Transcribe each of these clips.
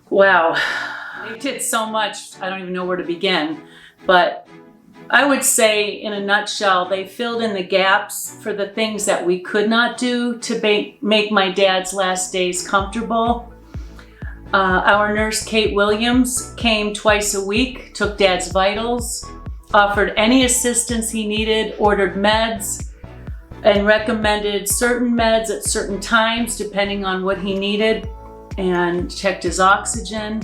Wow, they did so much, I don't even know where to begin. But I would say, in a nutshell, they filled in the gaps for the things that we could not do to make my dad's last days comfortable. Our nurse, Kate Williams, came twice a week, took Dad's vitals, offered any assistance he needed, ordered meds, and recommended certain meds at certain times depending on what he needed, and checked his oxygen.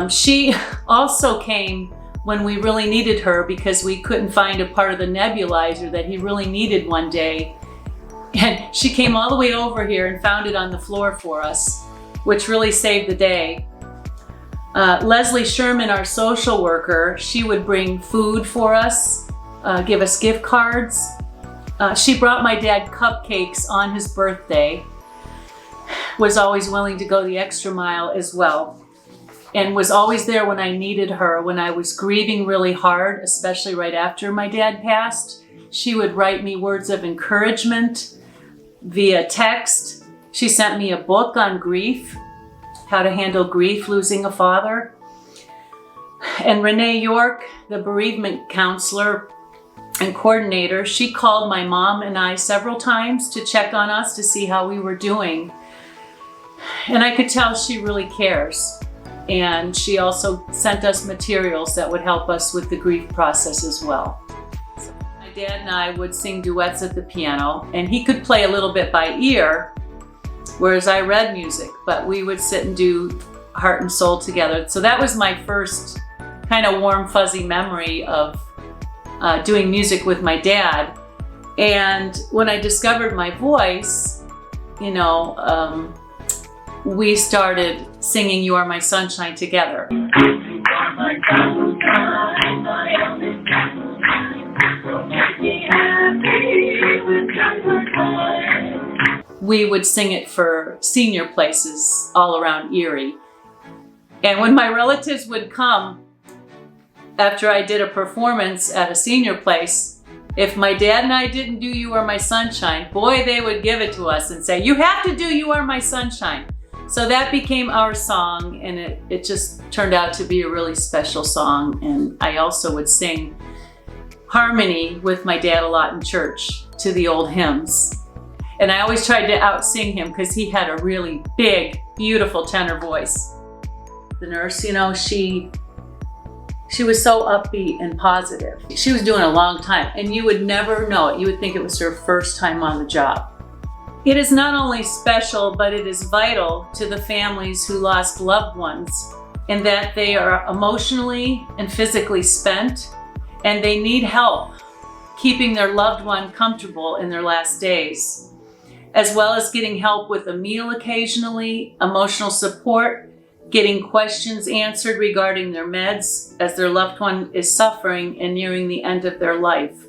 She also came when we really needed her because we couldn't find a part of the nebulizer that he really needed one day. And she came all the way over here and found it on the floor for us, which really saved the day. Leslie Sherman, our social worker, she would bring food for us, give us gift cards. She brought my dad cupcakes on his birthday, was always willing to go the extra mile as well, and was always there when I needed her. When I was grieving really hard, especially right after my dad passed, she would write me words of encouragement via text. She sent me a book on grief, how to handle grief, losing a father. And Renee York, the bereavement counselor and coordinator, she called my mom and I several times to check on us to see how we were doing. And I could tell she really cares. And she also sent us materials that would help us with the grief process as well. So my dad and I would sing duets at the piano, and he could play a little bit by ear, whereas I read music, but we would sit and do Heart and Soul together. So that was my first kind of warm, fuzzy memory of doing music with my dad. And when I discovered my voice, we started singing You Are My Sunshine together. We would sing it for senior places all around Erie. And when my relatives would come after I did a performance at a senior place, if my dad and I didn't do You Are My Sunshine, boy, they would give it to us and say, you have to do You Are My Sunshine. So that became our song, and it just turned out to be a really special song. And I also would sing harmony with my dad a lot in church to the old hymns. And I always tried to out-sing him because he had a really big, beautiful tenor voice. The nurse, she was so upbeat and positive. She was doing a long time, and you would never know it. You would think it was her first time on the job. It is not only special, but it is vital to the families who lost loved ones in that they are emotionally and physically spent, and they need help keeping their loved one comfortable in their last days, as well as getting help with a meal occasionally, emotional support, getting questions answered regarding their meds as their loved one is suffering and nearing the end of their life.